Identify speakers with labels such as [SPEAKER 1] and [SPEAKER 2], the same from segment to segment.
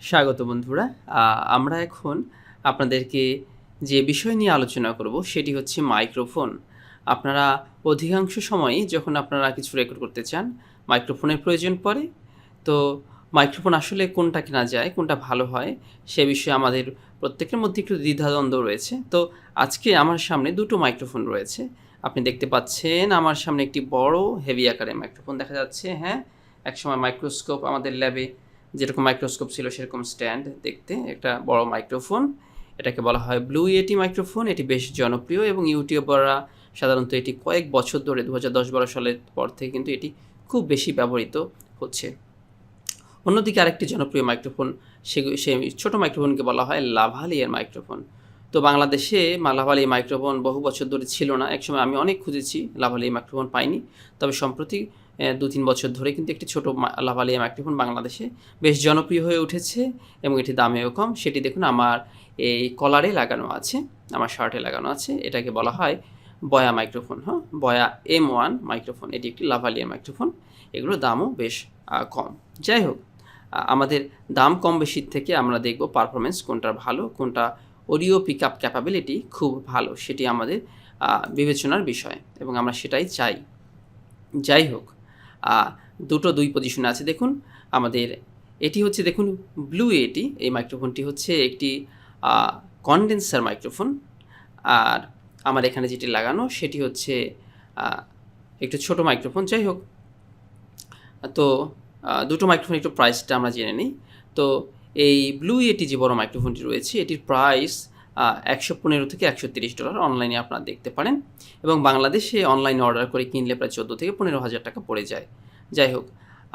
[SPEAKER 1] স্বাগত বন্ধুরা। আমরা এখন আপনাদেরকে যে বিষয় নিয়ে আলোচনা করব সেটি হচ্ছে মাইক্রোফোন। আপনারা অধিকাংশ সময়ই যখন আপনারা কিছু রেকর্ড করতে চান, মাইক্রোফোনের প্রয়োজন পড়ে। তো মাইক্রোফোন আসলে কোনটা কেনা যায়, কোনটা ভালো হয়, সে বিষয়ে আমাদের প্রত্যেকের মধ্যে একটু দ্বিধাদ্বন্দ্ব রয়েছে। তো আজকে আমার সামনে দুটো মাইক্রোফোন রয়েছে। আপনি দেখতে পাচ্ছেন আমার সামনে একটি বড় হেভি আকারের মাইক্রোফোন দেখা যাচ্ছে। হ্যাঁ, একসময় মাইক্রোস্কোপ আমাদের ল্যাবে যেরকম মাইক্রোস্কোপ ছিল সেরকম স্ট্যান্ড দেখতে একটা বড় মাইক্রোফোন। এটাকে বলা হয় ব্লু ইয়েটি মাইক্রোফোন। এটি বেশ জনপ্রিয় এবং ইউটিউবাররা সাধারণত এটি কয়েক বছর ধরে 2010-12 সালের পর থেকে কিন্তু এটি খুব বেশি ব্যবহৃত হচ্ছে। অন্যদিকে আরেকটি জনপ্রিয় মাইক্রোফোন সেই ছোটো মাইক্রোফোনকে বলা হয় লাভালিয়ার মাইক্রোফোন। তো বাংলাদেশে লাভালিয়া মাইক্রোফোন বহু বছর ধরে ছিল না। একসময় আমি অনেক খুঁজেছি, লাভালিয়া মাইক্রোফোন পাইনি। তবে সম্প্রতি 2-3 বছর ধরে কিন্তু একটি ছোটো লাভালিয়া মাইক্রোফোন বাংলাদেশে বেশ জনপ্রিয় হয়ে উঠেছে এবং এটি দামেও কম। সেটি দেখুন আমার এই কলারে লাগানো আছে, আমার শার্টে লাগানো আছে। এটাকে বলা হয় বয়া মাইক্রোফোন। হ্যাঁ, বয়া M1 মাইক্রোফোন। এটি একটি লাভালিয়া মাইক্রোফোন। এগুলোর দামও বেশ কম। যাই হোক, আমাদের দাম কম বেশির থেকে আমরা দেখব পারফরমেন্স কোনটা ভালো, কোনটা অডিও পিক আপ ক্যাপাবিলিটি খুব ভালো, সেটি আমাদের বিবেচনার বিষয় এবং আমরা সেটাই চাই। যাই হোক, দুই পজিশনে আছে। দেখুন আমাদের এটি হচ্ছে, দেখুন ব্লু এটি, এই মাইক্রোফোনটি হচ্ছে একটি কনডেন্সার মাইক্রোফোন। আর আমার এখানে যেটি লাগানো সেটি হচ্ছে একটু ছোট মাইক্রোফোন। যাই হোক, তো দুটো মাইক্রোফোন একটু প্রাইসটা আমরা জেনে নিই। তো এই ব্লু ইয়েটি যে বড় মাইক্রোফোনটি রয়েছে এটির প্রাইস $115 থেকে $130 অনলাইনে আপনারা দেখতে পারেন এবং বাংলাদেশে অনলাইনে অর্ডার করে কিনলে প্রায় 14 থেকে 15,000 টাকা পড়ে যায়। যাই হোক,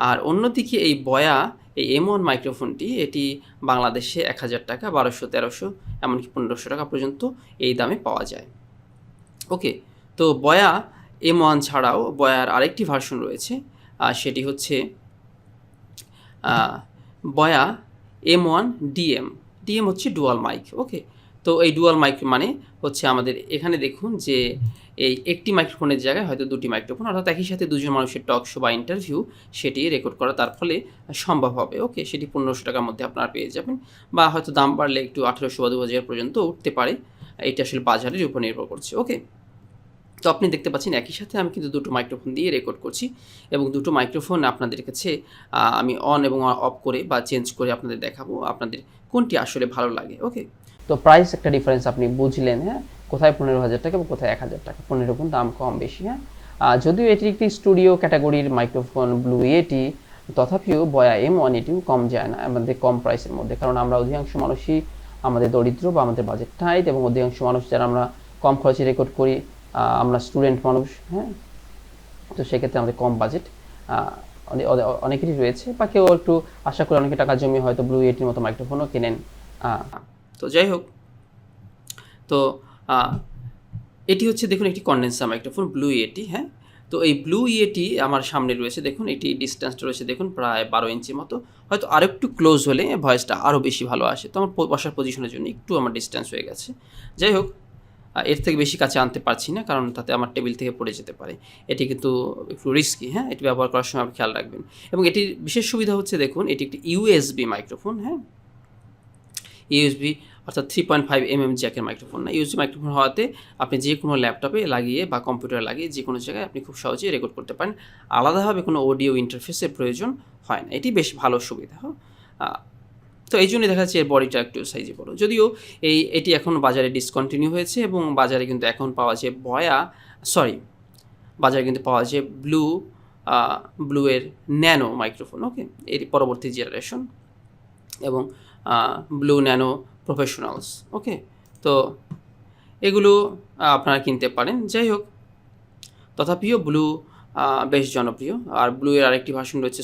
[SPEAKER 1] আর অন্যদিকে এই বয়া এই M1 মাইক্রোফোনটি এটি বাংলাদেশে 1,000 টাকা, 1200, 1300, এমনকি 1500 টাকা পর্যন্ত এই দামে পাওয়া যায়। ওকে, তো বয়া M1 ছাড়াও বয়ার আরেকটি ভার্সন রয়েছে, সেটি হচ্ছে বয়া M1 DM। DM হচ্ছে ডুয়াল মাইক। ওকে, তো এই ডুয়াল মাইক মানে হচ্ছে আমাদের এখানে দেখুন যে এই একটি মাইক্রোফোনের জায়গায় হয়তো দুটি মাইক্রোফোন, অর্থাৎ একই সাথে দুজন মানুষের টক শো বা ইন্টারভিউ সেটি রেকর্ড করা তার ফলে সম্ভব হবে। ওকে, সেটি 1500 টাকার মধ্যে আপনারা পেয়ে যাবেন, বা হয়তো দাম বাড়লে একটু 1800 বা 2000 পর্যন্ত উঠতে পারে। এটা আসলে বাজারের উপর নির্ভর করছে। ওকে, তো আপনি দেখতে পাচ্ছেন একই সাথে আমি কিন্তু দুটো মাইক্রোফোন দিয়ে রেকর্ড করছি এবং দুটো মাইক্রোফোন আপনাদের কাছে আমি অন এবং অফ করে বা চেঞ্জ করে আপনাদের দেখাবো আপনাদের কোনটি আসলে ভালো লাগে। ওকে, তো প্রাইস একটা ডিফারেন্স আপনি বুঝলেন। হ্যাঁ, কোথায় 15,000 টাকা এবং কোথায় 1,000 টাকা, 15 গুণ দাম কম বেশি। হ্যাঁ, যদিও এটি একটি স্টুডিও ক্যাটাগরির মাইক্রোফোন ব্লু ইয়েটি, তথাপিও বয়া M1 এটিও কম যায় না আমাদের কম প্রাইসের মধ্যে, কারণ আমরা অধিকাংশ মানুষই আমাদের দরিদ্র বা আমাদের বাজেট টাইট এবং অধিকাংশ মানুষ যারা আমরা কম খরচে রেকর্ড করি, আমরা স্টুডেন্ট মানুষ। হ্যাঁ, তো সেক্ষেত্রে আমাদের কম বাজেট অনেকেরই রয়েছে, বা কেউ একটু আশা করে অনেকে টাকা জমিয়ে হয়তো ব্লু ইয়েটির মতো মাইক্রোফোনও কেনেন। তো যাই হোক, তো এটি হচ্ছে দেখুন একটি কন্ডেন্সার মাইক্রোফোন ব্লু ইয়েটি। হ্যাঁ, তো এই ব্লু ইয়েটি আমার সামনে রয়েছে, দেখুন এটি ডিস্টেন্সটা রয়েছে দেখুন প্রায় 12 ইঞ্চির মতো। হয়তো আরও একটু ক্লোজ হলে ভয়েসটা আরও বেশি ভালো আসে। তো আমার বসার পজিশনের জন্য একটু আমার ডিস্টেন্স হয়ে গেছে। যাই হোক, এর থেকে বেশি কাছে আনতে পারছি না, কারণ তাতে আমার টেবিল থেকে পড়ে যেতে পারে। এটি কিন্তু একটু রিস্কি। হ্যাঁ, এটি ব্যবহার করার সময় আপনি খেয়াল রাখবেন। এবং এটির বিশেষ সুবিধা হচ্ছে দেখুন এটি একটি ইউএসবি মাইক্রোফোন। হ্যাঁ, ইউএসবি অর্থাৎ 3.5 জ্যাকের মাইক্রোফোন না। ইউএসবি মাইক্রোফোন হওয়াতে আপনি যে কোনো ল্যাপটপে লাগিয়ে বা কম্পিউটারে লাগিয়ে যে কোনো জায়গায় আপনি খুব সহজেই রেকর্ড করতে পারেন। আলাদাভাবে কোনো অডিও ইন্টারফেসের প্রয়োজন হয় না। এটি বেশ ভালো সুবিধা। তো এই জন্যই দেখা যাচ্ছে এর বডিটা একটু সাইজে বড়। যদিও এটি এখন বাজারে ডিসকন্টিনিউ হয়েছে এবং বাজারে কিন্তু এখন পাওয়া যায় বাজারে কিন্তু পাওয়া যায় ব্লু এর ন্যানো মাইক্রোফোন। ওকে, এর পরবর্তী জেনারেশন এবং ব্লু ন্যানো প্রফেশনালস। ওকে, তো এগুলো আপনারা কিনতে পারেন। যাই হোক, তথাপিও ব্লু বেশ জনপ্রিয়। আর ব্লু এর আরেকটি ভার্সন রয়েছে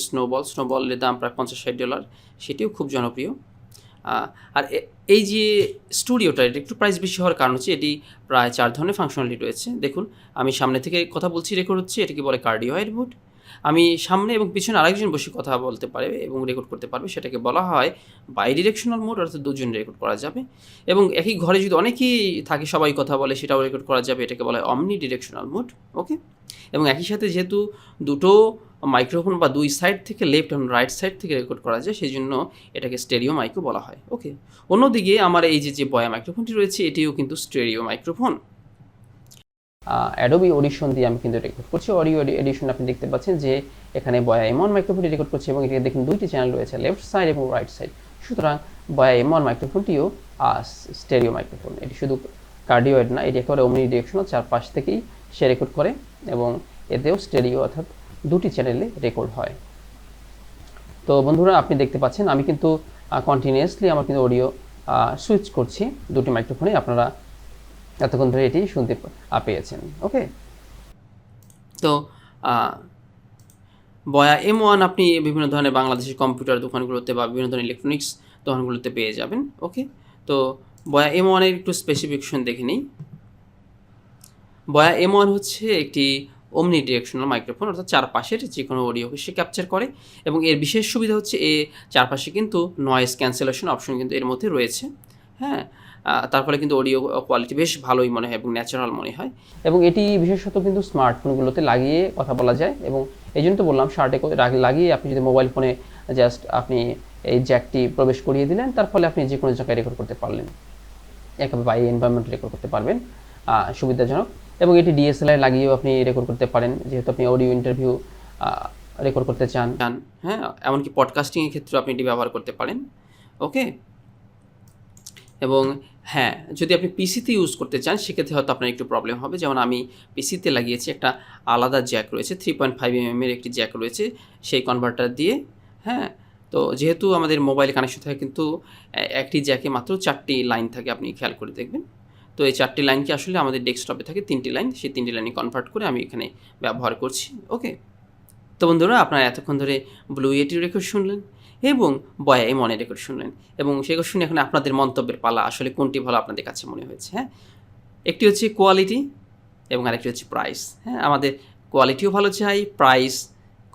[SPEAKER 1] স্নোবলের দাম প্রায় $50-60, সেটিও খুব জনপ্রিয়। আর এই যে স্টুডিওটা, এটা একটু প্রাইস বেশি হওয়ার কারণ হচ্ছে এটি প্রায় 4 ধরনের ফাংশনালিটি রয়েছে। দেখুন আমি সামনে থেকে কথা বলছি, রেকর্ড হচ্ছে, এটাকে বলে কার্ডিওয়েড মোড। আমি সামনে এবং পিছনে আরেকজন বসে কথা বলতে পারে এবং রেকর্ড করতে পারবে, সেটাকে বলা হয় বাই ডিরেকশনাল মোড, অর্থাৎ দুজন রেকর্ড করা যাবে। এবং একই ঘরে যদি অনেকেই থাকে সবাই কথা বলে সেটাও রেকর্ড করা যাবে, এটাকে বলা হয় অমনি ডিরেকশনাল মোড। ওকে, এবং একই সাথে যেহেতু দুটো মাইক্রোফোন বা দুই সাইড থেকে লেফট এবং রাইট সাইড থেকে রেকর্ড করা যায়, সেই জন্য এটাকে স্টেরিও মাইকও বলা হয়। ওকে, অন্যদিকে আমার এই যে বয়া মাইক্রোফোনটি রয়েছে এটিও কিন্তু স্টেরিও মাইক্রোফোন। অ্যাডোবি অডিশন দিয়ে আমি কিন্তু রেকর্ড করছি। অডিও এডিশন আপনি দেখতে পাচ্ছেন যে এখানে বয়া M1 মাইক্রোফোনটি রেকর্ড করছি এবং এখানে দেখুন দুইটি চ্যানেল রয়েছে, লেফট সাইড এবং রাইট সাইড। সুতরাং বয়া M1 মাইক্রোফোনটিও স্টেরিও মাইক্রোফোন। এটি শুধু কার্ডিওয়েড না, এটি একেবারে ওমনি ডিরেকশনাল, চারপাশ থেকেই সে রেকর্ড করে এবং এতেও স্টেরিও অর্থাৎ দুটি চ্যানেলে রেকর্ড হয়। তো বন্ধুরা আপনি দেখতে পাচ্ছেন আমি কিন্তু কন্টিনিউয়াসলি আমার কিন্তু অডিও সুইচ করছি দুটি মাইক্রোফোনে, আপনারা এতক্ষণ ধরে এটি শুনতে পেয়েছেন। ওকে, তো বয়া M1 আপনি বিভিন্ন ধরনের বাংলাদেশের কম্পিউটার দোকানগুলোতে বা বিভিন্ন ধরনের ইলেকট্রনিক্স দোকানগুলোতে পেয়ে যাবেন। ওকে, তো বয়া M1 এর একটু স্পেসিফিকেশন দেখে নিই। বয়া M1 হচ্ছে একটি ওমনি ডিরেকশনাল মাইক্রোফোন, অর্থাৎ চারপাশের যে কোনো অডিওকে সে ক্যাপচার করে এবং এর বিশেষ সুবিধা হচ্ছে চারপাশে কিন্তু নয়েজ ক্যান্সেলেশন অপশন কিন্তু এর মধ্যে রয়েছে। হ্যাঁ, তার ফলে কিন্তু অডিও কোয়ালিটি বেশ ভালোই মনে হয় এবং ন্যাচারাল মনে হয় এবং এটি বিশেষত কিন্তু স্মার্টফোনগুলোতে লাগিয়ে কথা বলা যায় এবং এই জন্য তো বললাম শার্টে লাগিয়ে আপনি যদি মোবাইল ফোনে জাস্ট আপনি এই জ্যাকটি প্রবেশ করিয়ে দিলেন, তার ফলে আপনি যে কোনো জায়গায় রেকর্ড করতে পারলেন, একেবারে বাই এনভায়রনমেন্টে রেকর্ড করতে পারবেন সুবিধাজনক। এবং এটি DSLR লাগিয়েও আপনি রেকর্ড করতে পারেন, যেহেতু আপনি অডিও ইন্টারভিউ রেকর্ড করতে চান। হ্যাঁ, এমনকি পডকাস্টিংয়ের ক্ষেত্রে আপনি এটি ব্যবহার করতে পারেন। ওকে, এবং হ্যাঁ, যদি আপনি পিসিতে ইউজ করতে চান সেক্ষেত্রে হয়তো আপনার একটু প্রবলেম হবে। যেমন আমি পিসিতে লাগিয়েছি একটা আলাদা জ্যাক রয়েছে, 3.5 mm এর একটি জ্যাক রয়েছে সেই কনভার্টার দিয়ে। হ্যাঁ, তো যেহেতু আমাদের মোবাইলে কানেকশন থাকে কিন্তু একটি জ্যাকে মাত্র 4টি লাইন থাকে, আপনি খেয়াল করে দেখবেন। তো এই 4টি লাইনকে আসলে আমাদের ডেস্কটপে থাকে 3টি লাইন, সেই 3টি লাইনে কনভার্ট করে আমি এখানে ব্যবহার করছি। ওকে, তো বন্ধুরা আপনারা এতক্ষণ ধরে ব্লু ইয়েটির রেকর্ড শুনলেন এবং বয়া M1 এর রেকর্ড শুনলেন এবং সেগুলো শুনে এখন আপনাদের মন্তব্যের পালা, আসলে কোনটি ভালো আপনাদের কাছে মনে হয়েছে। হ্যাঁ, একটি হচ্ছে কোয়ালিটি এবং আরেকটি হচ্ছে প্রাইস। হ্যাঁ, আমাদের কোয়ালিটিও ভালো চাই, প্রাইস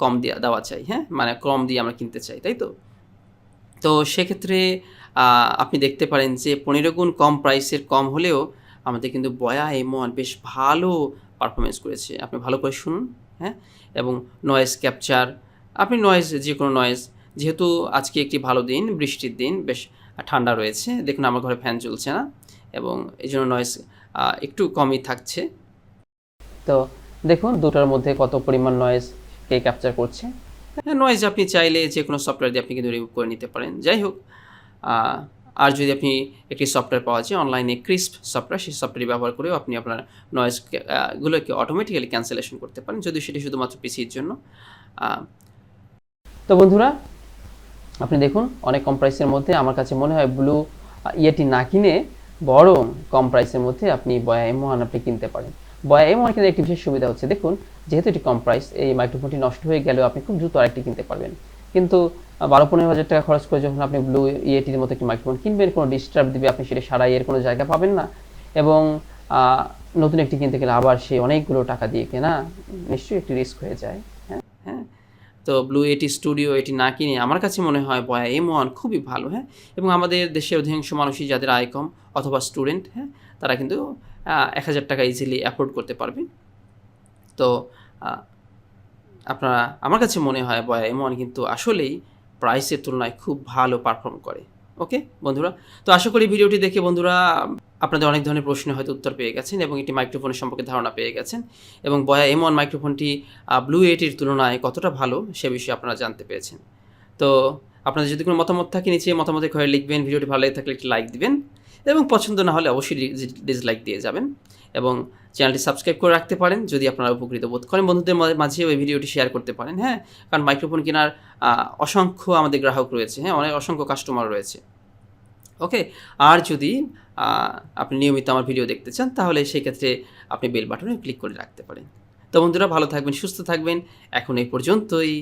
[SPEAKER 1] কম দেওয়া চাই। হ্যাঁ, মানে কম দিয়ে আমরা কিনতে চাই, তাই তো? তো সেক্ষেত্রে আপনি দেখতে পারেন যে 15 গুণ কম প্রাইসের কম হলেও আমাদের কিন্তু বয়া M1 বেশ ভালো পারফরমেন্স করেছে। আপনি ভালো করে শুনুন। হ্যাঁ, এবং নয়েজ ক্যাপচার, আপনি নয়েজ যে কোনো নয়েজ, যেহেতু আজকে একটি ভালো দিন, বৃষ্টির দিন, বেশ ঠান্ডা রয়েছে, দেখুন আমার ঘরে ফ্যান চলছে না এবং এই জন্য নয়েজ একটু কমই থাকছে। তো দেখুন দুটার মধ্যে কত পরিমাণ নয়েজ কে ক্যাপচার করছে। হ্যাঁ, নয়েজ আপনি চাইলে যে কোনো সফটওয়্যার দিয়ে আপনি কিন্তু রিমুভ করে নিতে পারেন। যাই হোক, আর যদি আপনি একটি সফটওয়্যার পাওয়া যায় অনলাইনে, ক্রিস্প সফটওয়্যার, সেই সফটওয়্যার ব্যবহার করেও আপনি আপনার নয়েজ গুলোকে অটোমেটিক্যালি ক্যান্সেলেশন করতে পারেন, যদিও সেটি শুধুমাত্র পিসির জন্য। তো বন্ধুরা আপনি দেখুন অনেক কম প্রাইসের মধ্যে আমার কাছে মনে হয় ব্লু ইয়েটি না কিনে বরং কম প্রাইসের মধ্যে আপনি বয়া M1 আপনি কিনতে পারেন। বয়া M1 কিনে একটি বিশেষ সুবিধা হচ্ছে, দেখুন যেহেতু এটি কম প্রাইস, এই মাইক্রোফোনটি নষ্ট হয়ে গেলেও আপনি খুব দ্রুত আরেকটি কিনতে পারবেন। কিন্তু 12-15 হাজার টাকা খরচ করে যখন আপনি ব্লু ইয়েটির মতো একটি মাইক্রোফোন কিনবেন, কোনো ডিস্টার্ব দিবে, আপনি সেটা সারাই এর কোনো জায়গা পাবেন না এবং নতুন একটি কিনতে গেলে আবার সেই অনেকগুলো টাকা দিয়ে কেনা নিশ্চয়ই একটি রিস্ক হয়ে যায়। হ্যাঁ, তো ব্লু ইয়েটি স্টুডিও এটি না কিনে আমার কাছে মনে হয় বয়া M1 খুবই ভালো। হ্যাঁ, এবং আমাদের দেশের অধিকাংশ মানুষই যাদের আয় কম অথবা স্টুডেন্ট, হ্যাঁ, তারা কিন্তু 1000 টাকা ইজিলি অ্যাফোর্ড করতে পারবে। তো আপনারা, আমার কাছে মনে হয় বয়া M1 কিন্তু আসলেই প্রাইসের তুলনায় খুব ভালো পারফর্ম করে। ওকে বন্ধুরা, তো আশা করি ভিডিওটি দেখে বন্ধুরা আপনাদের অনেক ধরনের প্রশ্নের হয়তো উত্তর পেয়ে গেছেন এবং একটি মাইক্রোফোনের সম্পর্কে ধারণা পেয়ে গেছেন এবং বয়া M1 মাইক্রোফোনটি ব্লু ইয়েটির তুলনায় কতটা ভালো সে বিষয়ে আপনারা জানতে পেরেছেন। তো আপনাদের যদি কোনো মতামত থাকে নিচে মতামতের ঘরে লিখবেন, ভিডিওটি ভালো লাগে থাকলে একটি লাইক দিবেন এবং পছন্দ না হলে অবশ্যই ডিসলাইক দিয়ে যাবেন এবং চ্যানেলটি সাবস্ক্রাইব করে রাখতে পারেন যদি আপনারা উপকৃত বোধ করেন। বন্ধুদের মাঝে ওই ভিডিওটি শেয়ার করতে পারেন। হ্যাঁ, কারণ মাইক্রোফোন কেনার অসংখ্য আমাদের গ্রাহক রয়েছে। হ্যাঁ, অসংখ্য কাস্টমার রয়েছে। ওকে, আর যদি আপনি নিয়মিত আমার ভিডিও দেখতে চান তাহলে সেক্ষেত্রে আপনি বেল বাটনে ক্লিক করে রাখতে পারেন। তো বন্ধুরা ভালো থাকবেন, সুস্থ থাকবেন, এখন এই পর্যন্তই।